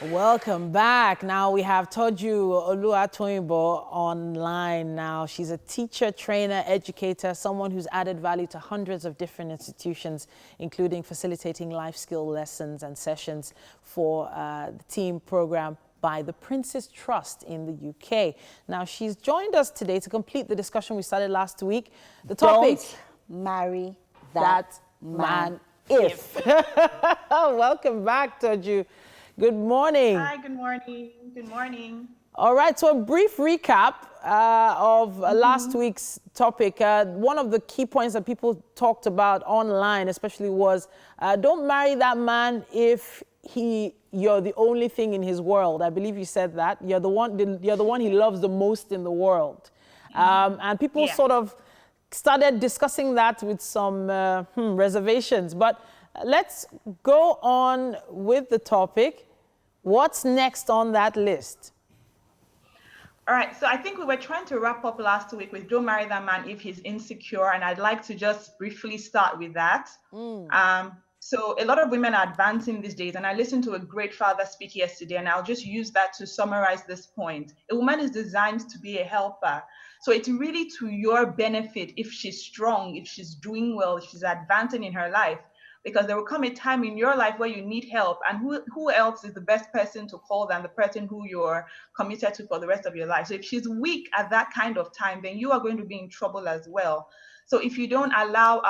Welcome back. Now we have TOJU OLUWATOYINBO online now. She's a teacher, trainer, educator, someone who's added value to hundreds of different institutions, including facilitating life skill lessons and sessions for the team program by the Prince's Trust in the UK. Now she's joined us today to complete the discussion we started last week. The topic, don't marry that man if. Welcome back, TOJU. Good morning. Hi, good morning. Good morning. All right, so a brief recap of last week's topic. One of the key points that people talked about online especially was don't marry that man if you're the only thing in his world. I believe you said that. You're the one he loves the most in the world. And people sort of started discussing that with some reservations. But let's go on with the topic. What's next on that list? All right, so I think we were trying to wrap up last week with don't marry that man if he's insecure, and I'd like to just briefly start with that. So a lot of women are advancing these days, and I listened to a great father speak yesterday, and I'll just use that to summarize this point. A woman is designed to be a helper. So it's really to your benefit if she's strong, if she's doing well, if she's advancing in her life. Because there will come a time in your life where you need help, and who else is the best person to call than the person who you're committed to for the rest of your life? So if she's weak at that kind of time, then you are going to be in trouble as well. So if you don't allow,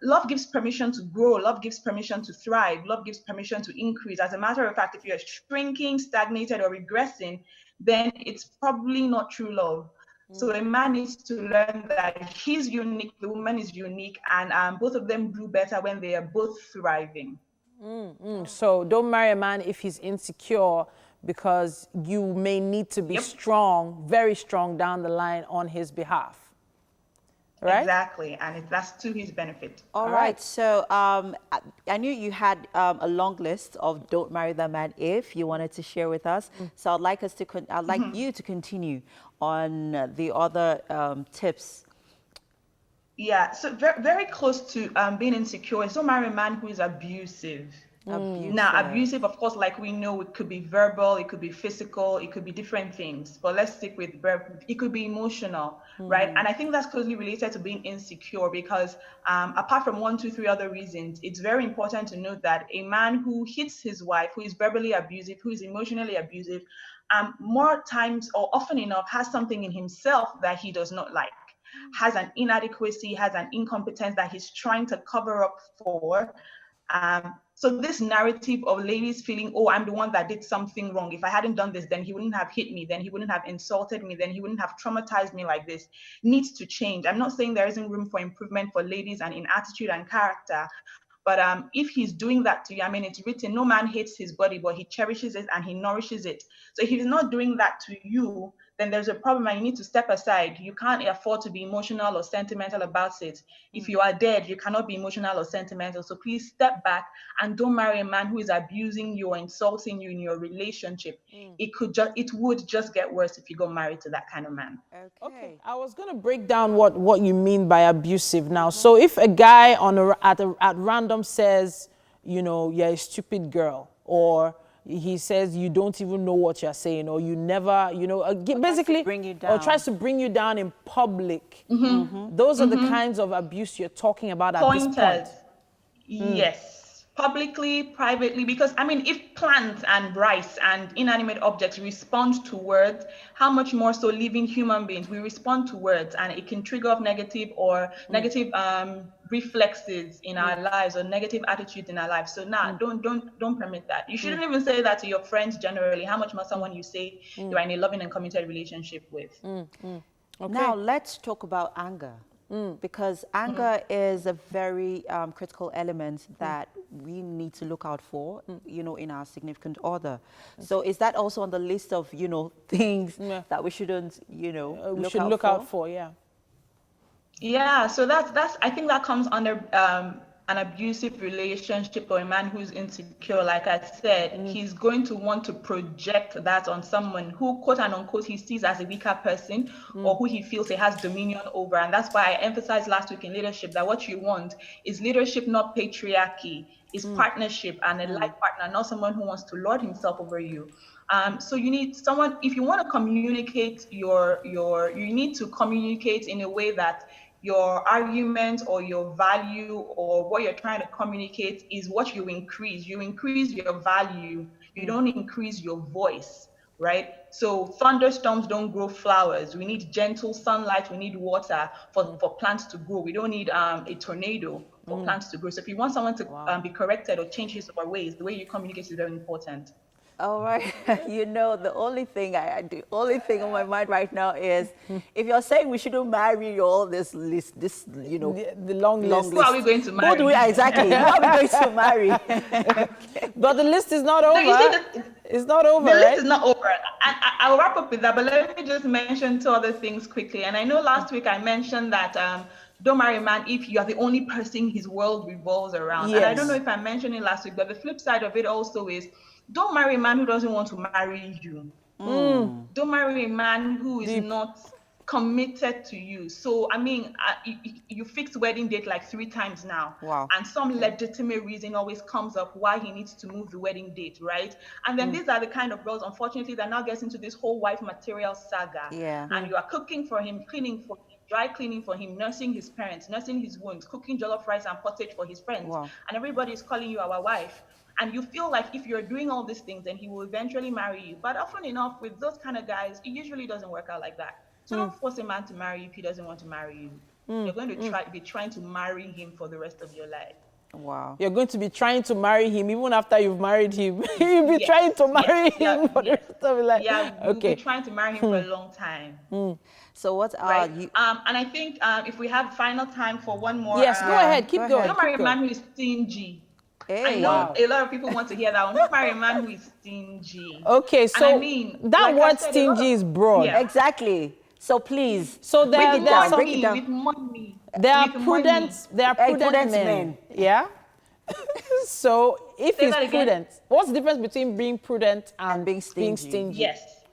love gives permission to grow, love gives permission to thrive, love gives permission to increase. As a matter of fact, if you're shrinking, stagnated, or regressing, then it's probably not true love. So a man needs to learn that he's unique, the woman is unique, and both of them do better when they are both thriving. So don't marry a man if he's insecure, because you may need to be strong, very strong down the line on his behalf. Right? Exactly, and that's to his benefit. All right. So I knew you had a long list of don't marry that man if you wanted to share with us. So I'd like you to continue on the other tips. Yeah, so very close to being insecure is don't marry a man who is abusive. Now, abusive, of course, like we know, it could be verbal, it could be physical, it could be different things. But let's stick with it could be emotional, right? And I think that's closely related to being insecure because apart from 1, 2, 3 other reasons, it's very important to note that a man who hits his wife, who is verbally abusive, who is emotionally abusive, more times or often enough has something in himself that he does not like, has an inadequacy, has an incompetence that he's trying to cover up for. So this narrative of ladies feeling, oh, I'm the one that did something wrong. If I hadn't done this, then he wouldn't have hit me. Then he wouldn't have insulted me. Then he wouldn't have traumatized me like this needs to change. I'm not saying there isn't room for improvement for ladies and in attitude and character. But if he's doing that to you, I mean, it's written, no man hates his body, but he cherishes it and he nourishes it. So if he's not doing that to you, then there's a problem and you need to step aside. You can't afford to be emotional or sentimental about it. If you are dead, you cannot be emotional or sentimental. So please step back and don't marry a man who is abusing you or insulting you in your relationship. It would just get worse if you got married to that kind of man. Okay. I was going to break down what you mean by abusive now. So if a guy at random says, you know, you're a stupid girl, or he says you don't even know what you're saying, or you never, you know, basically, or tries to bring you down in public. Those are the kinds of abuse you're talking about at this point. Yes. Publicly, privately, because I mean, if plants and rice and inanimate objects respond to words, how much more so living human beings? We respond to words, and it can trigger off negative reflexes in our lives or negative attitudes in our lives. So don't permit that. You shouldn't even say that to your friends generally. How much more someone you say you're in a loving and committed relationship with. Okay. Now let's talk about anger. Because anger is a very critical element that we need to look out for, you know, in our significant other. So is that also on the list of, you know, things that we shouldn't, you know, look out for? Yeah. Yeah, so that's I think that comes under an abusive relationship or a man who's insecure, like I said, he's going to want to project that on someone who, quote and unquote, he sees as a weaker person or who he feels he has dominion over. And that's why I emphasized last week in leadership that what you want is leadership, not patriarchy, is partnership and a life partner, not someone who wants to lord himself over you. So you need someone, if you want to communicate you need to communicate in a way that your argument or your value or what you're trying to communicate is what you increase. You increase your value. You don't increase your voice, right? So thunderstorms don't grow flowers. We need gentle sunlight. We need water for plants to grow. We don't need a tornado for plants to grow. So if you want someone to be corrected or change his or her ways, the way you communicate is very important. All right. You know, the only thing on my mind right now is if you're saying we shouldn't marry all this list, the long list. Who are we going to marry? Who do we exactly? Who are we going to marry? But the list is not over. It's not over. The list is not over. I'll wrap up with that, but let me just mention two other things quickly. And I know last week I mentioned that don't marry a man if you are the only person his world revolves around. Yes. And I don't know if I mentioned it last week, but the flip side of it also is don't marry a man who doesn't want to marry you. Don't marry a man who is not committed to you. So, I mean, you fixed wedding date like 3 times now. Wow. And some legitimate reason always comes up why he needs to move the wedding date, right? And then these are the kind of girls, unfortunately, that now gets into this whole wife material saga. Yeah. And you are cooking for him, cleaning for him, dry cleaning for him, nursing his parents, nursing his wounds, cooking jollof rice and pottage for his friends. Wow. And everybody is calling you our wife. And you feel like if you're doing all these things, then he will eventually marry you. But often enough, with those kind of guys, it usually doesn't work out like that. So don't force a man to marry you if he doesn't want to marry you. You're going to be trying to marry him for the rest of your life. Wow. You're going to be trying to marry him even after you've married him. You'll be trying to marry him for the rest of your life. Yeah, you'll be trying to marry him for a long time. So what are you? And I think if we have final time for one more. Yes, go ahead. Keep going. Don't marry a man who is stingy. Hey, I know a lot of people want to hear that one. Don't marry a man who is stingy. Okay, so and I mean, that like word stingy is broad. Yeah. Exactly. So please, so there are with money. There are prudent men. Yeah. So if he's prudent, what's the difference between being prudent and being stingy? Yes.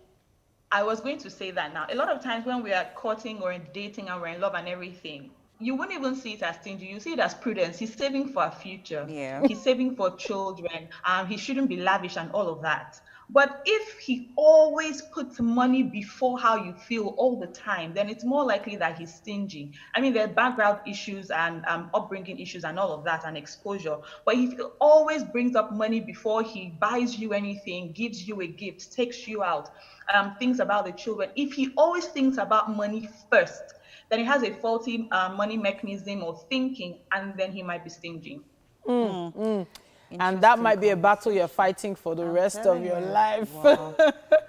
I was going to say that now. A lot of times when we are courting or dating and we're in love and everything, you wouldn't even see it as stingy. You see it as prudence. He's saving for a future. Yeah. He's saving for children. He shouldn't be lavish and all of that. But if he always puts money before how you feel all the time, then it's more likely that he's stingy. I mean, there are background issues and upbringing issues and all of that and exposure. But if he always brings up money before he buys you anything, gives you a gift, takes you out, thinks about the children, if he always thinks about money first, then he has a faulty money mechanism or thinking, and then he might be stingy. And that might be a battle you're fighting for the rest of your life. Wow.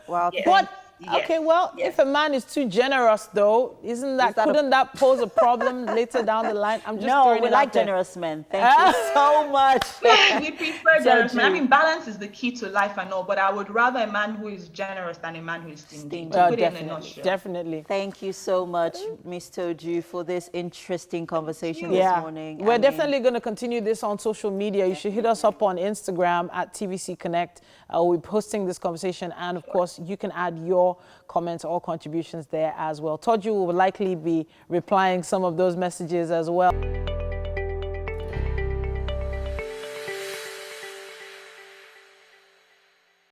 Wow. Yes. But okay, well, if a man is too generous, though, couldn't that pose a problem later down the line? I'm just no, we like generous men. Thank you so much. We prefer generous men. I mean, balance is the key to life and all, but I would rather a man who is generous than a man who is stingy. Definitely. Thank you so much, Ms. TOJU, for this interesting conversation this morning. We're definitely going to continue this on social media. You should hit us up on Instagram at TVC Connect. We'll be posting this conversation, and of course, you can add your comments or contributions there as well. TOJU will likely be replying some of those messages as well.